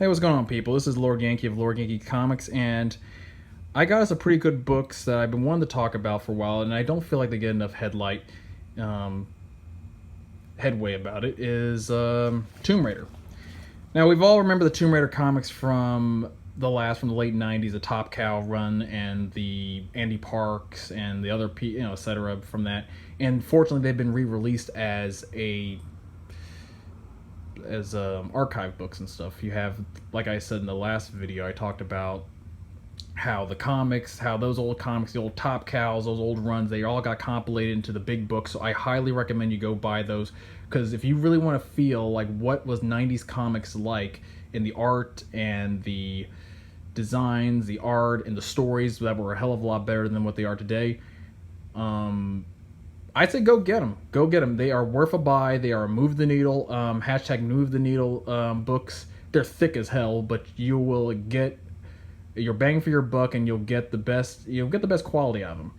Hey, what's going on, people? This is Lord Yankee of Lord Yankee Comics, and I got us a pretty good books that I've been wanting to talk about for a while, and I don't feel like they get enough um, headway about it. Is Tomb Raider. Now we've all remember the Tomb Raider comics from the late '90s, the Top Cow run, and the Andy Parks and the other etc. from that. And fortunately, they've been re-released as archive books and stuff. You have, like I said in the last video, I talked about how those old comics, the old Top Cows, those old runs, they all got compilated into the big book. So I highly recommend you go buy those, because if you really want to feel like what was 90s comics like in the art and the designs, the art and the stories that were a hell of a lot better than what they are today, I'd say go get them. Go get them. They are worth a buy. They are move the needle. Hashtag move the needle books. They're thick as hell, but you will get your bang for your buck, and you'll get the best. You'll get the best quality out of them.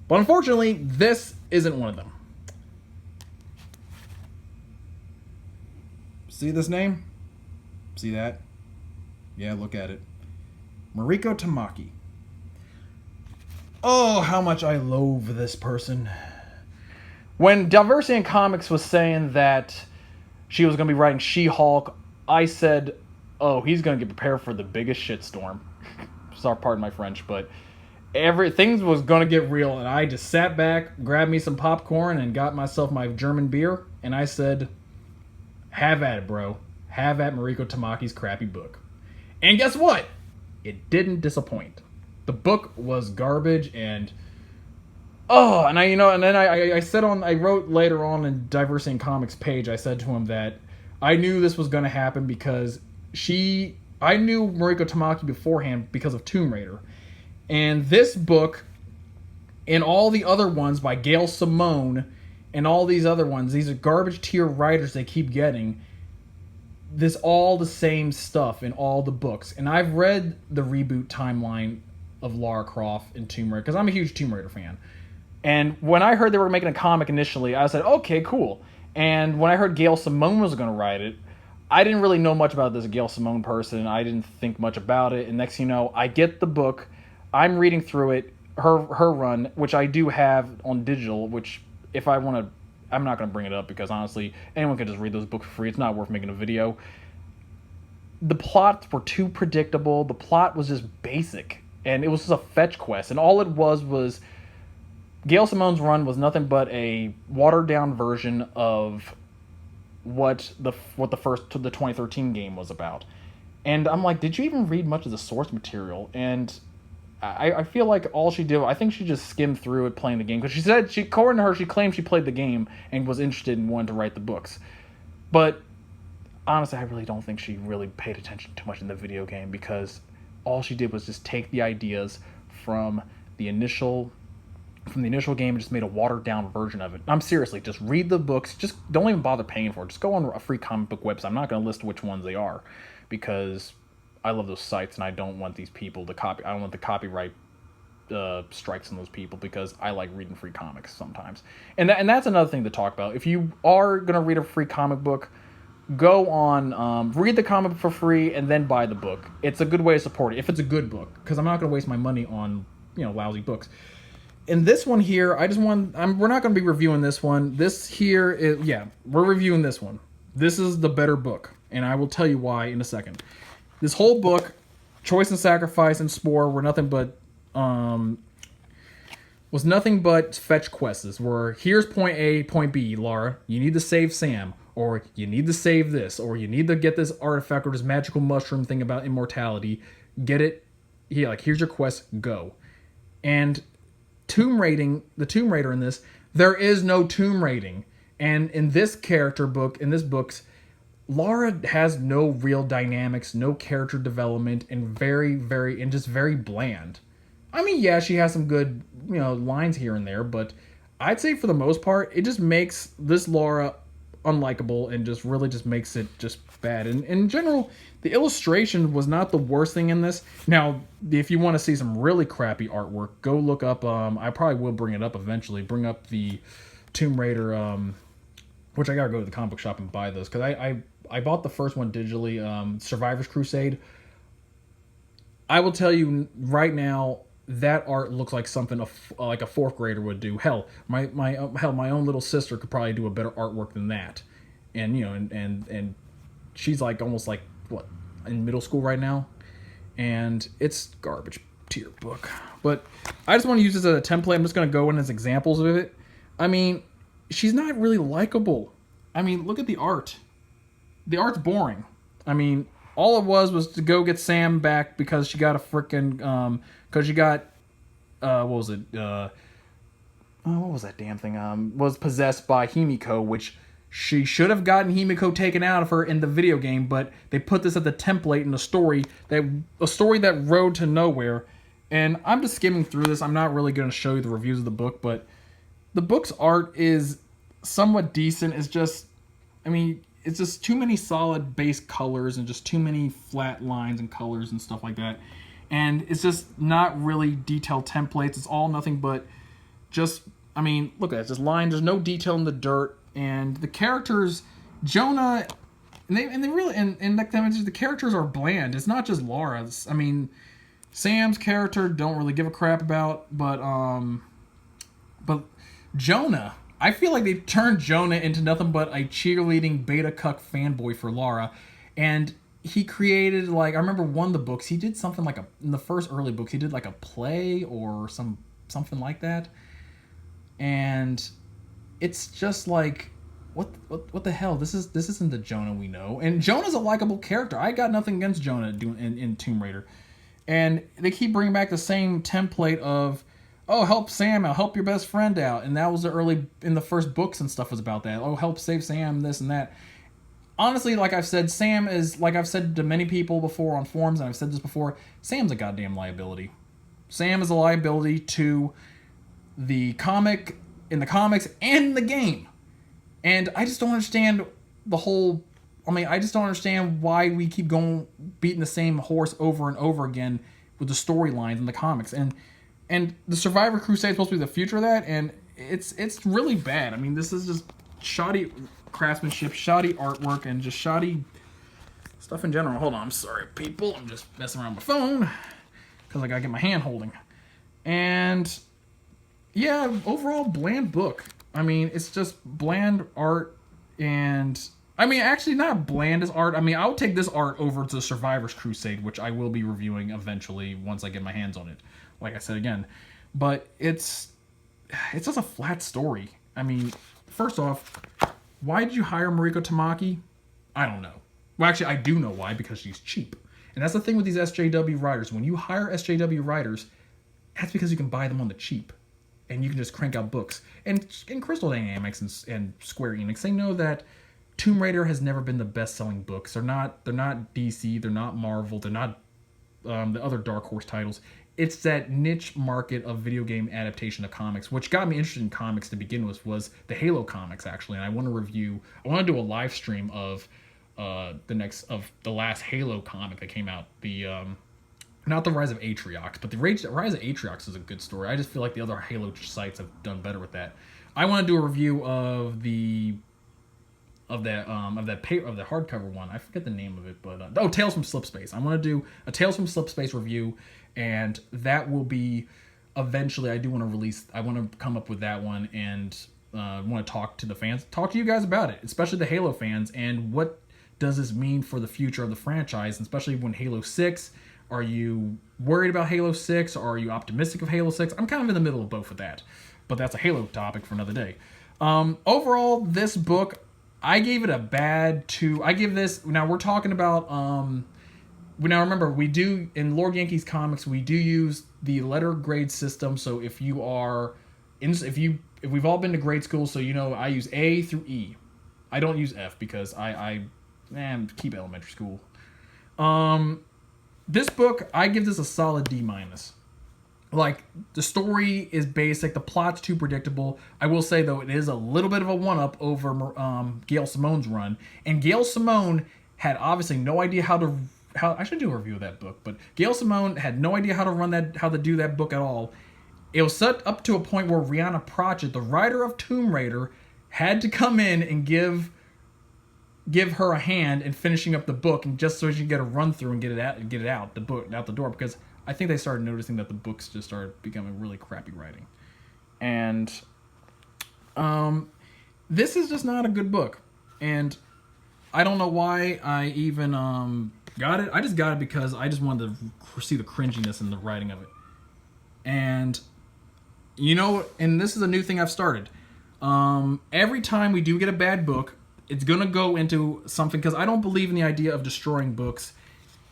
But unfortunately, this isn't one of them. See this name? See that? Yeah, look at it. Mariko Tamaki. Oh, how much I loathe this person. When Diversity in Comics was saying that she was going to be writing She-Hulk, I said, oh, he's going to get prepared for the biggest shitstorm. Sorry, pardon my French, but things was going to get real, and I just sat back, grabbed me some popcorn, and got myself my German beer, and I said, have at it, bro. Have at Mariko Tamaki's crappy book. And guess what? It didn't disappoint. The book was garbage, and I wrote later on in Diversity in Comics page, I said to him that I knew this was going to happen because I knew Mariko Tamaki beforehand because of Tomb Raider. And this book and all the other ones by Gail Simone and all these other ones, these are garbage tier writers they keep getting. This all the same stuff in all the books. And I've read the reboot timeline of Lara Croft and Tomb Raider because I'm a huge Tomb Raider fan. And when I heard they were making a comic initially, I said, okay, cool. And when I heard Gail Simone was going to write it, I didn't really know much about this Gail Simone person. I didn't think much about it. And next thing you know, I get the book. I'm reading through it, her run, which I do have on digital, which if I want to, I'm not going to bring it up because honestly, anyone can just read those books for free. It's not worth making a video. The plots were too predictable. The plot was just basic. And it was just a fetch quest. And all it was Gail Simone's run was nothing but a watered-down version of what the 2013 game was about. And I'm like, did you even read much of the source material? And I feel like all she did, I think she just skimmed through it playing the game. Because according to her, she claimed she played the game and was interested and wanted to write the books. But honestly, I really don't think she really paid attention too much in the video game, because all she did was just take the ideas from the initial game and just made a watered-down version of it. I'm seriously, just read the books. Just don't even bother paying for it. Just go on a free comic book website. I'm not going to list which ones they are, because I love those sites, and I don't want these people to copy. I don't want the copyright strikes on those people, because I like reading free comics sometimes. And that's another thing to talk about. If you are going to read a free comic book, go on, read the comic book for free, and then buy the book. It's a good way to support it, if it's a good book, because I'm not going to waste my money on lousy books. In this one here, we're not going to be reviewing this one. This here is, we're reviewing this one. This is the better book, and I will tell you why in a second. This whole book, Choice and Sacrifice and Spore, were nothing but fetch quests. Where here's point A, point B, Lara, you need to save Sam, or you need to save this, or you need to get this artifact or this magical mushroom thing about immortality. Get it? Yeah, like, here's your quest, go. And the Tomb Raider in this, there is no tomb raiding. And in this books, Lara has no real dynamics, no character development, and just very bland. I mean, yeah, she has some good, lines here and there, but I'd say for the most part, it just makes this Lara unlikable and just really just makes it just bad. And in general, the illustration was not the worst thing in this. Now, if you want to see some really crappy artwork, go look up, I probably will bring it up eventually, bring up the Tomb Raider, which I gotta go to the comic book shop and buy those, because I bought the first one digitally, Survivor's Crusade. I will tell you right now, that art looks like something like a fourth grader would do. Hell, my own little sister could probably do a better artwork than that. And and she's like almost like what, in middle school right now, and it's garbage tier book. But I just want to use this as a template. I'm just going to go in as examples of it. I mean, she's not really likable. I mean, look at the art. The art's boring. I mean, all it was to go get Sam back because she got a freaking because she got what was it? What was that damn thing? Was possessed by Himiko, which she should have gotten Himiko taken out of her in the video game, but they put this as the template in a story that rode to nowhere. And I'm just skimming through this. I'm not really going to show you the reviews of the book, but the book's art is somewhat decent. It's just, I mean, it's just too many solid base colors and just too many flat lines and colors and stuff like that. And it's just not really detailed templates. It's all nothing but just, I mean, look at it. It's just lines. There's no detail in the dirt. And the characters, Jonah, and they really, and like the characters are bland. It's not just Lara. I mean, Sam's character don't really give a crap about, but Jonah, I feel like they turned Jonah into nothing but a cheerleading beta cuck fanboy for Lara. And he created, like, I remember one of the books, he did something like in the first early books, he did like a play or something like that. And it's just like, what the hell? This isn't the Jonah we know. And Jonah's a likable character. I got nothing against Jonah in Tomb Raider. And they keep bringing back the same template of, oh, help Sam out, help your best friend out. And that was in the first books and stuff was about that. Oh, help save Sam, this and that. Honestly, like I've said, Sam is, like I've said to many people before on forums, and I've said this before, Sam's a goddamn liability. Sam is a liability to the comic, in the comics, and the game. And I just don't understand I just don't understand why we keep beating the same horse over and over again with the storylines in the comics. And the Survivor Crusade is supposed to be the future of that, and it's really bad. I mean, this is just shoddy craftsmanship, shoddy artwork, and just shoddy stuff in general. Hold on, I'm sorry, people. I'm just messing around with my phone because I gotta get my hand holding. And yeah, overall bland book. I mean, it's just bland art, and I mean, actually not bland as art. I mean, I'll take this art over to Survivor's Crusade, which I will be reviewing eventually once I get my hands on it. Like I said again, but it's just a flat story. I mean, first off, why did you hire Mariko Tamaki? I don't know. Well, actually, I do know why, because she's cheap. And that's the thing with these SJW writers. When you hire SJW writers, that's because you can buy them on the cheap. And you can just crank out books. And Crystal Dynamics and Square Enix, they know that Tomb Raider has never been the best-selling books. They're not DC, they're not Marvel, they're not the other Dark Horse titles. It's that niche market of video game adaptation of comics, which got me interested in comics to begin with, was the Halo comics, actually. And I want to do a live stream of the last Halo comic that came out. Not the Rise of Atriox, but the Rise of Atriox is a good story. I just feel like the other Halo sites have done better with that. I want to do a review of the hardcover one. I forget the name of it, but Tales from Slipspace. I want to do a Tales from Slipspace review, and that will be eventually. I want to come up with that one, and want to talk to the fans, talk to you guys about it, especially the Halo fans, and what does this mean for the future of the franchise, and especially when Halo 6. Are you worried about Halo 6, or are you optimistic of Halo 6? I'm kind of in the middle of both with that, but that's a Halo topic for another day. Overall, this book, I gave it a bad 2. I give this, now we're talking about, now remember, we do, in Lord Yankees Comics, we do use the letter grade system, so if we've all been to grade school, so you know I use A through E. I don't use F because I keep elementary school. This book, I give this a solid D-. Like, the story is basic, the plot's too predictable. I will say, though, it is a little bit of a one-up over Gail Simone's run. And Gail Simone had obviously no idea how I should do a review of that book, but Gail Simone had no idea how to do that book at all. It was set up to a point where Rihanna Pratchett, the writer of Tomb Raider, had to come in and give give her a hand in finishing up the book, and just so she can get a run through and get it out the door, because I think they started noticing that the books just started becoming really crappy writing. And this is just not a good book. And I don't know why I even got it. I just got it because I just wanted to see the cringiness in the writing of it. And, and this is a new thing I've started. Every time we do get a bad book, it's going to go into something, because I don't believe in the idea of destroying books.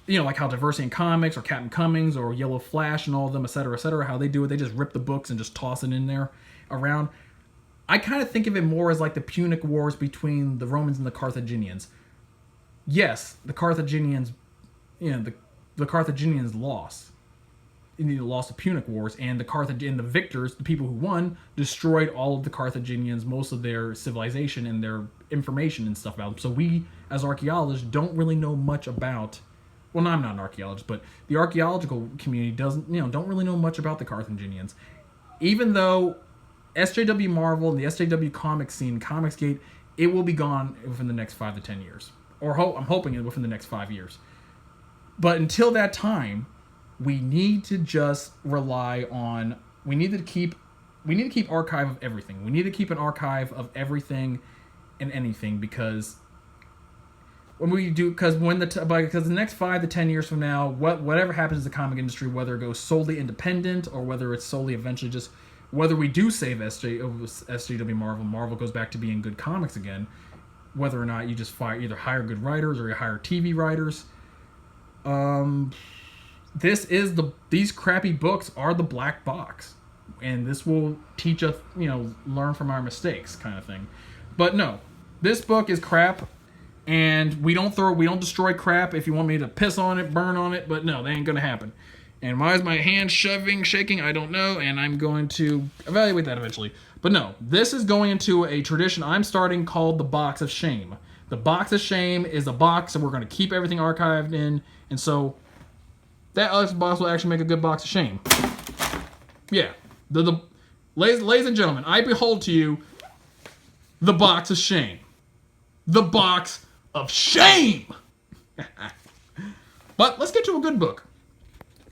Like how Diversity in Comics or Captain Cummings or Yellow Flash and all of them, etc., how they do it. They just rip the books and just toss it in there around. I kind of think of it more as like the Punic Wars between the Romans and the Carthaginians. Yes, the Carthaginians, the Carthaginians lost. They lost the Punic Wars, and the victors, the people who won, destroyed all of the Carthaginians, most of their civilization and their information and stuff about them. So we, as archaeologists, don't really know much about. Well, no, I'm not an archaeologist, but the archaeological community don't really know much about the Carthaginians. Even though SJW Marvel and the SJW comic scene, Comicsgate, it will be gone within the next 5 to 10 years. Or I'm hoping it within the next 5 years. But until that time, we need to just rely on. We need to keep archive of everything. We need to keep an archive of everything and anything, because when we do, because the next 5 to 10 years from now, whatever happens to the comic industry, whether it goes solely independent or whether it's solely eventually just whether we do save SJW Marvel goes back to being good comics again, whether or not you just either hire good writers or you hire TV writers. These crappy books are the black box, and this will teach us, learn from our mistakes, kind of thing. But no, this book is crap, and we don't destroy crap. If you want me to piss on it, burn on it, but no, that ain't gonna happen. And why is my hand shaking? I don't know, and I'm going to evaluate that eventually. But no, this is going into a tradition I'm starting called the Box of Shame. The Box of Shame is a box that we're going to keep everything archived in, and so that box will actually make a good Box of Shame. Yeah. Ladies and gentlemen, I behold to you the Box of Shame. The Box of Shame! But let's get to a good book.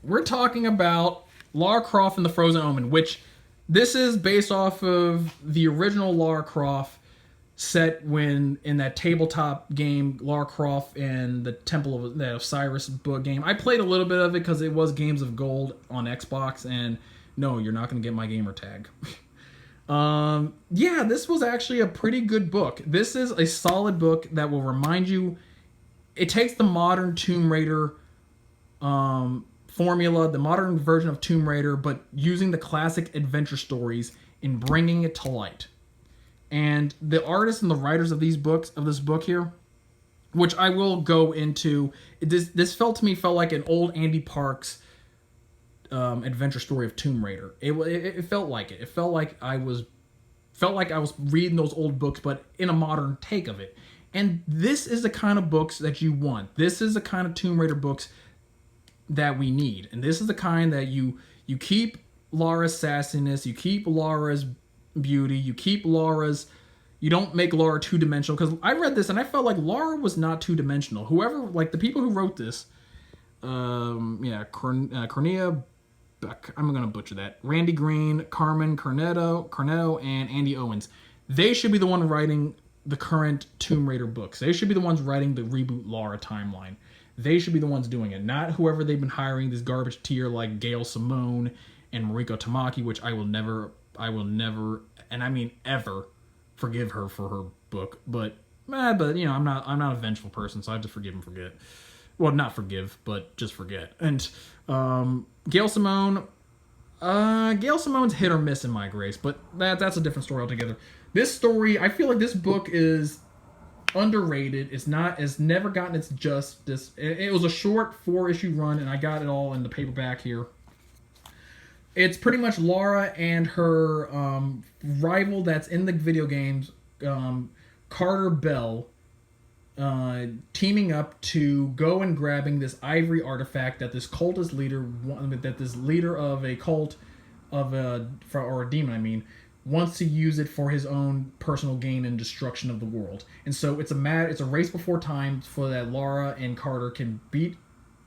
We're talking about Lara Croft and the Frozen Omen, which this is based off of the original Lara Croft set when in that tabletop game, Lara Croft and the Temple of the Osiris book game. I played a little bit of it because it was Games of Gold on Xbox, and no, you're not going to get my gamer tag. Yeah, this was actually a pretty good book. This is a solid book that will remind you. It takes the modern Tomb Raider formula, the modern version of Tomb Raider, but using the classic adventure stories and bringing it to light. And the artists and the writers of this book here, which I will go into, this felt like an old Andy Parks adventure story of Tomb Raider. It felt like it. It felt like I was reading those old books, but in a modern take of it. And this is the kind of books that you want. This is the kind of Tomb Raider books that we need. And this is the kind that you keep Lara's sassiness, you keep Lara's beauty, you don't make Lara two-dimensional. Because I read this and I felt like Lara was not two-dimensional. The people who wrote this, Cornelia Beck, I'm going to butcher that, Randy Green, Carmen Cornetto, and Andy Owens. They should be the one writing the current Tomb Raider books. They should be the ones writing the reboot Lara timeline. They should be the ones doing it, not whoever they've been hiring, this garbage tier like Gail Simone and Mariko Tamaki, which I will never, and I mean ever, forgive her for her book. But I'm not a vengeful person, so I have to forgive and forget. Well, not forgive, but just forget. And Gail Simone's hit or miss in my grace, but that's a different story altogether. This story, I feel like this book is underrated. It's never gotten its justice. It was a short 4-issue run, and I got it all in the paperback here. It's pretty much Lara and her rival that's in the video games, Carter Bell, teaming up to go and grabbing this ivory artifact that this cultist leader, that this leader of a cult or a demon, wants to use it for his own personal gain and destruction of the world. And so it's a race before time so that Lara and Carter can beat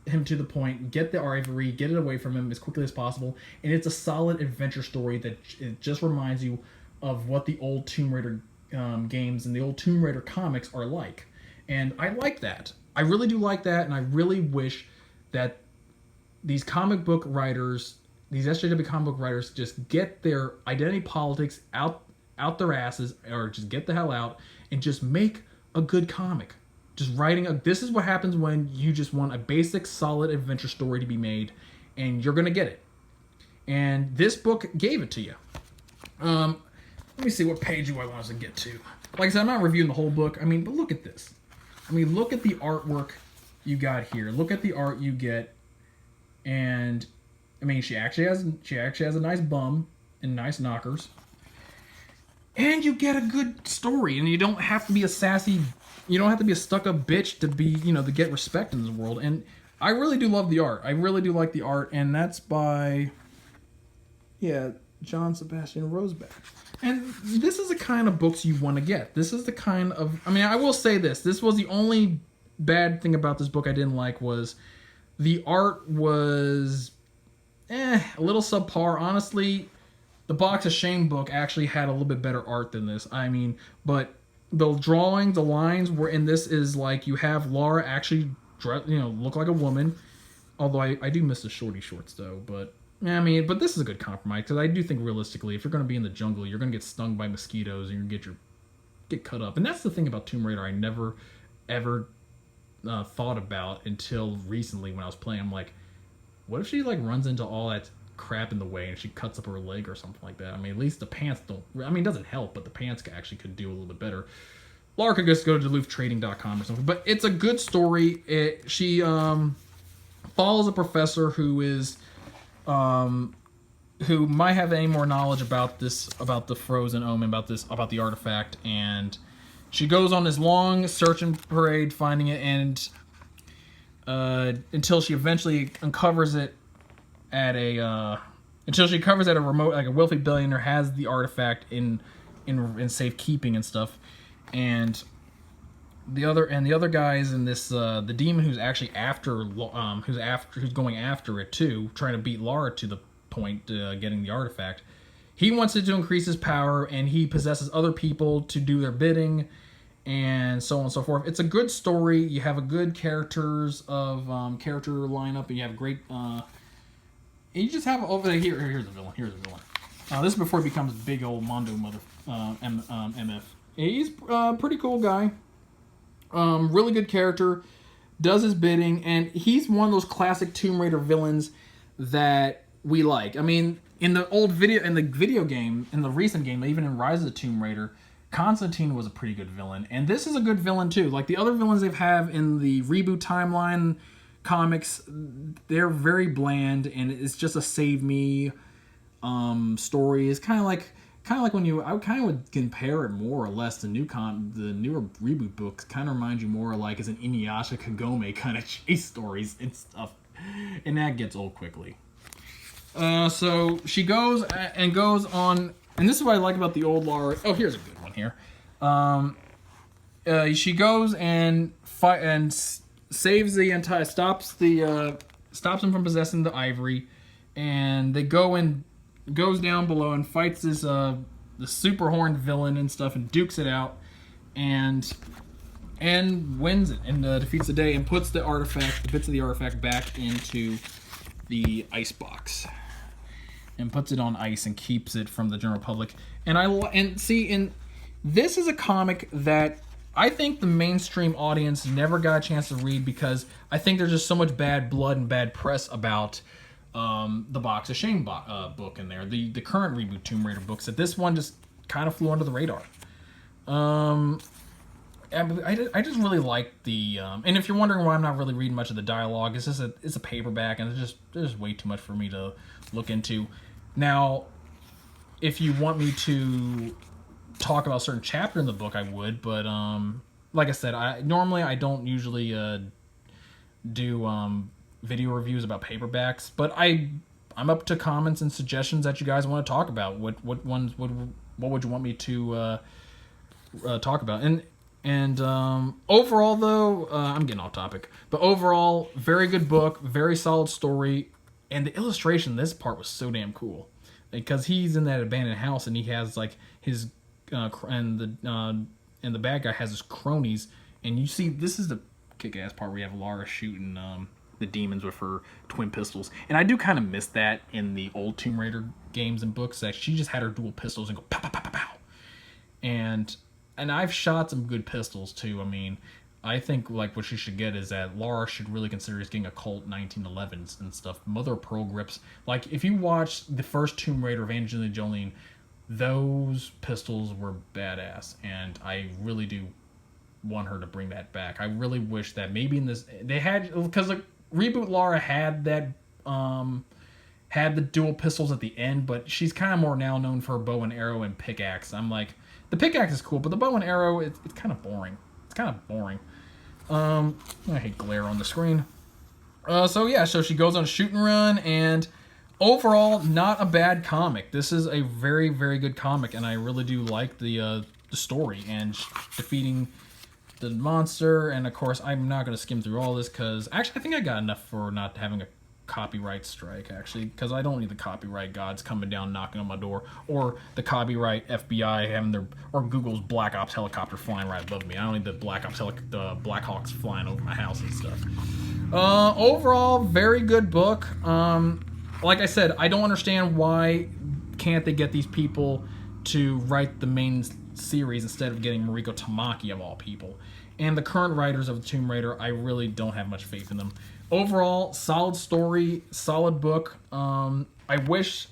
him to the point, get the ivory, get it away from him as quickly as possible. And it's a solid adventure story that it just reminds you of what the old Tomb Raider games and the old Tomb Raider comics are like. And I like that. I really do like that, and I really wish that these comic book writers, these SJW comic book writers, just get their identity politics out their asses, or just get the hell out and just make a good comic. Just writing this is what happens when you just want a basic, solid adventure story to be made, and you're gonna get it. And this book gave it to you. Let me see, what page do I want us to get to? Like I said, I'm not reviewing the whole book. I mean, but look at this. I mean, look at the artwork you got here. Look at the art you get, and I mean, she actually has a nice bum and nice knockers, and you get a good story. And you don't have to be a sassy, you don't have to be a stuck-up bitch to be, to get respect in this world. And I really do love the art. I really do like the art, and that's by, John Sebastian Roseback. And this is the kind of books you want to get. This is the kind of... I mean, I will say this. This was the only bad thing about this book I didn't like was the art was a little subpar. Honestly, the Box of Shame book actually had a little bit better art than this. I mean, but the drawing, the lines were in this is like you have Lara actually look like a woman. Although I do miss the shorty shorts, though, but... I mean, but this is a good compromise, because I do think realistically, if you're going to be in the jungle, you're going to get stung by mosquitoes and you're going to get cut up. And that's the thing about Tomb Raider I never, ever thought about until recently when I was playing. I'm like, what if she runs into all that crap in the way and she cuts up her leg or something like that? I mean, at least the pants don't... I mean, it doesn't help, but the pants actually could do a little bit better. Lara could just go to DuluthTrading.com or something. But it's a good story. She follows a professor who is... who might have any more knowledge about the Frozen Omen, about the artifact, and she goes on this long searching parade finding it, and until she eventually uncovers it at a remote, like a wealthy billionaire has the artifact in safekeeping and stuff, and the other guys in this the demon who's actually who's going after it too, trying to beat Lara to the point getting the artifact. He wants it to increase his power, and he possesses other people to do their bidding, and so on and so forth. It's a good story. You have a good character lineup, and you have a great. You just have over there. Here's a villain. This is before he becomes big old Mondo mother MF. He's a pretty cool guy. Really good character, does his bidding, and he's one of those classic Tomb Raider villains that we like. I mean, in the video game, in the recent game, even in Rise of the Tomb Raider, Constantine was a pretty good villain, and this is a good villain too. Like the other villains they've have in the reboot timeline comics, they're very bland, and it's just a save me story. It's kind of like when I kind of would compare it more or less to the newer reboot books. Kind of remind you more like as an Inuyasha Kagome kind of chase stories and stuff, and that gets old quickly. So she goes on, and this is what I like about the old Lara. Oh, here's a good one here. She goes and saves the entire stops him from possessing the ivory, and they goes down below and fights this the super horned villain and stuff, and dukes it out, and wins it, and defeats the day, and puts the bits of the artifact back into the ice box, and puts it on ice and keeps it from the general public. And this is a comic that I think the mainstream audience never got a chance to read, because I think there's just so much bad blood and bad press about the Box of Shame book in there, the current reboot Tomb Raider books, that this one just kind of flew under the radar. I just really like the and if you're wondering why I'm not really reading much of the dialogue, it's a paperback, and there's way too much for me to look into. Now, if you want me to talk about a certain chapter in the book, I would, but like I said, I don't usually do video reviews about paperbacks, but I'm up to comments and suggestions that you guys want to talk about. What ones what would you want me to talk about? And overall, though, I'm getting off topic. But overall, very good book, very solid story, and the illustration. This part was so damn cool because he's in that abandoned house and he has like his and the bad guy has his cronies, and you see this is the kick-ass part where you have Lara shooting the demons with her twin pistols, and I do kind of miss that in the old Tomb Raider games and books that she just had her dual pistols and go pow pow pow pow pow, and I've shot some good pistols too. I mean, I think like what she should get is that Lara should really consider getting a Colt 1911s and stuff, Mother of Pearl grips. Like if you watch the first Tomb Raider of Angelina Jolie, those pistols were badass, and I really do want her to bring that back. I really wish that maybe in this they had, because like reboot Lara had that had the dual pistols at the end, but she's kind of more now known for her bow and arrow and pickaxe. I'm like, the pickaxe is cool, but the bow and arrow it's kind of boring. It's kind of boring. I hate glare on the screen. So she goes on a shoot and run, and overall, not a bad comic. This is a very, very good comic, and I really do like the story and defeating the monster. And of course, I'm not going to skim through all this because actually, I think I got enough for not having a copyright strike. Actually, because I don't need the copyright gods coming down knocking on my door, or the copyright FBI having their, or Google's Black Ops helicopter flying right above me. I don't need the Black Hawks flying over my house and stuff. Overall, very good book. Like I said, I don't understand why can't they get these people to write the main series instead of getting Mariko Tamaki of all people. And the current writers of Tomb Raider, I really don't have much faith in them. Overall, solid story, solid book. I wish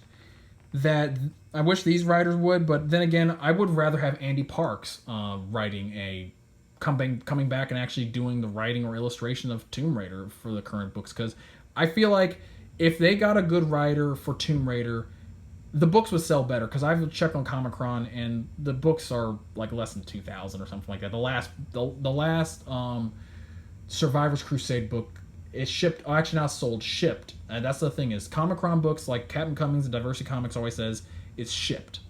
these writers would, but then again, I would rather have Andy Parks coming back and actually doing the writing or illustration of Tomb Raider for the current books, because I feel like if they got a good writer for Tomb Raider, the books would sell better, because I've checked on Comic-Con and the books are like less than 2,000 or something like that. The last Survivor's Crusade book is shipped, actually not sold, shipped. And that's the thing is, Comic-Con books like Captain Cummings and Diversity Comics always says it's shipped.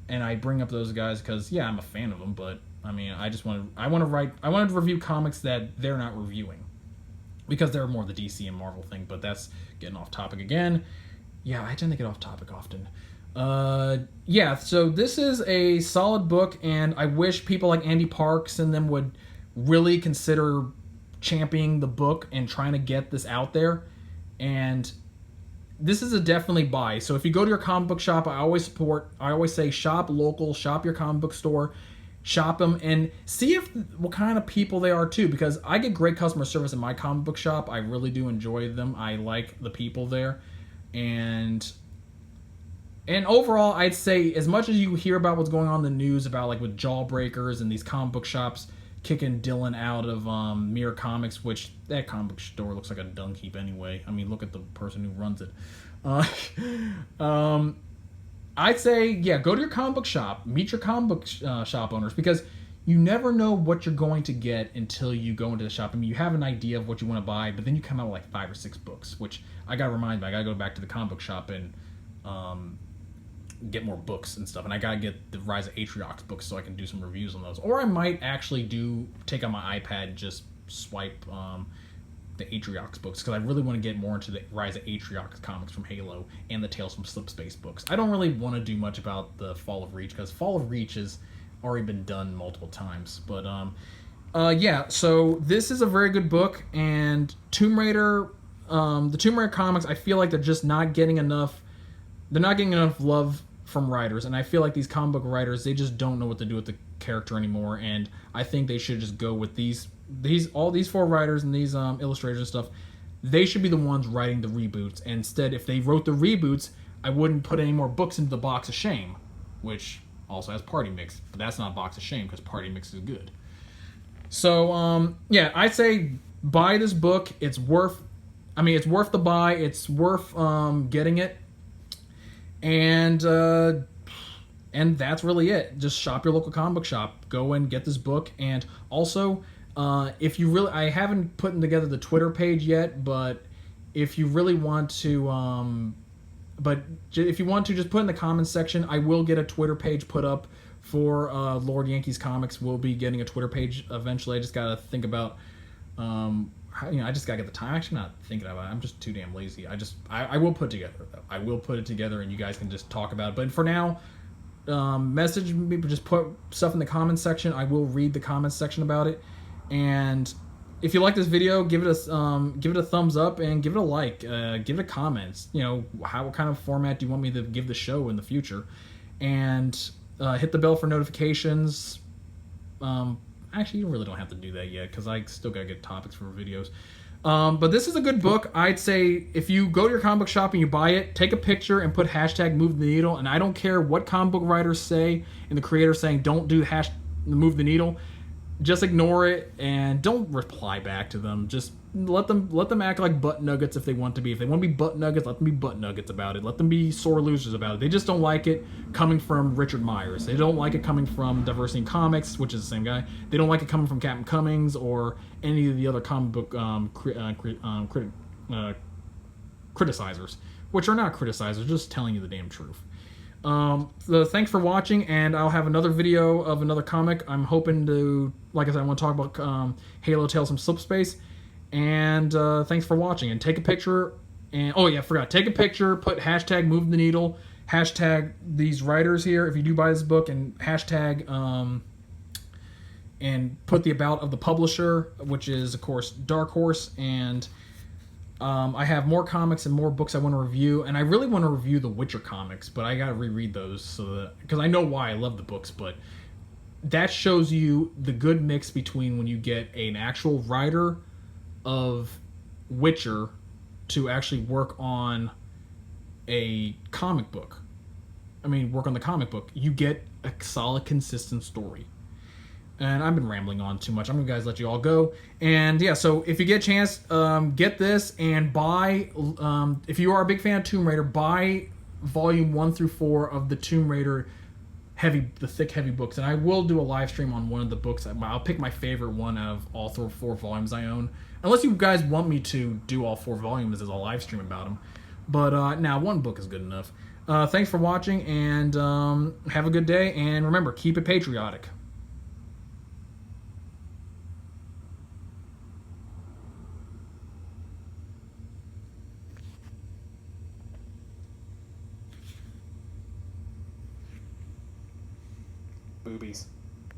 And I bring up those guys because yeah, I'm a fan of them, but I mean, I wanted to review comics that they're not reviewing, because they're more the DC and Marvel thing. But that's getting off topic again. Yeah, I tend to get off topic often. So this is a solid book, and I wish people like Andy Parks and them would really consider championing the book and trying to get this out there. And this is a definitely buy. So if you go to your comic book shop, I always say shop local, shop your comic book store, shop them, and see what kind of people they are too, because I get great customer service in my comic book shop. I really do enjoy them. I like the people there. And overall, I'd say, as much as you hear about what's going on in the news about like with Jawbreakers and these comic book shops kicking Dylan out of Mirror Comics, which that comic book store looks like a dung heap anyway. I mean, look at the person who runs it. I'd say, yeah, go to your comic book shop, meet your comic book shop owners, because you never know what you're going to get until you go into the shop. I mean, you have an idea of what you want to buy, but then you come out with like 5 or 6 books, which I got to remind me, I got to go back to the comic book shop and get more books and stuff, and I gotta get the Rise of Atriox books so I can do some reviews on those. Or I might actually take on my iPad, just swipe the Atriox books, because I really want to get more into the Rise of Atriox comics from Halo and the Tales from Slipspace books. I don't really want to do much about the Fall of Reach, because Fall of Reach has already been done multiple times. But so this is a very good book, and Tomb Raider, the Tomb Raider comics, I feel like they're just not getting enough. They're not getting enough love from writers, and I feel like these comic book writers, they just don't know what to do with the character anymore, and I think they should just go with these 4 writers and these illustrators and stuff. They should be the ones writing the reboots. And instead, if they wrote the reboots, I wouldn't put any more books into the Box of Shame, which also has Party Mix, but that's not Box of Shame because Party Mix is good. So I'd say buy this book. It's worth the buy. It's worth getting it. And that's really it. Just shop your local comic book shop. Go and get this book. And also, if you really, I haven't put together the Twitter page yet, but if you really want to But if you want to, just put in the comments section. I will get a Twitter page put up for Lord Yankees Comics. We'll be getting a Twitter page eventually. I just gotta think about, I just gotta get the time. Actually, not thinking about it. I'm just too damn lazy. I will put it together though. I will put it together, and you guys can just talk about it. But for now, message me. Just put stuff in the comments section. I will read the comments section about it. And if you like this video, give it a thumbs up and give it a like. Give it a comment. What kind of format do you want me to give the show in the future? And hit the bell for notifications. Actually, you really don't have to do that yet because I still gotta get topics for videos. But this is a good book. I'd say if you go to your comic book shop and you buy it, take a picture and put hashtag move the needle. And I don't care what comic book writers say and the creators saying don't do move the needle. Just ignore it and don't reply back to them. Just let them act like butt nuggets if they want to be. If they want to be butt nuggets, let them be butt nuggets about it. Let them be sore losers about it. They just don't like it coming from Richard Myers. They don't like it coming from Diversity in Comics, which is the same guy. They don't like it coming from Captain Cummings or any of the other comic book criticizers, which are not criticizers, just telling you the damn truth. So thanks for watching, and I'll have another video of another comic. I'm hoping to, like I said, I want to talk about Halo Tales from Slipspace. And thanks for watching. And take a picture. And oh yeah, I forgot. Take a picture. Put hashtag move the needle. Hashtag these writers here if you do buy this book, and hashtag and put the about of the publisher, which is of course Dark Horse. And I have more comics and more books I want to review, and I really want to review the Witcher comics, but I gotta reread those because I know why I love the books, but that shows you the good mix between when you get an actual writer of Witcher to actually work on a comic book. Work on the comic book. You get a solid, consistent story. And I've been rambling on too much. I'm gonna let you all go. And yeah, so if you get a chance, get this and buy. If you are a big fan of Tomb Raider, buy volume 1 through 4 of the Tomb Raider the thick, heavy books. And I will do a live stream on one of the books. I'll pick my favorite one of all 4 volumes I own. Unless you guys want me to do all 4 volumes as a live stream about them. But now one book is good enough. Thanks for watching, and have a good day. And remember, keep it patriotic. Boobies.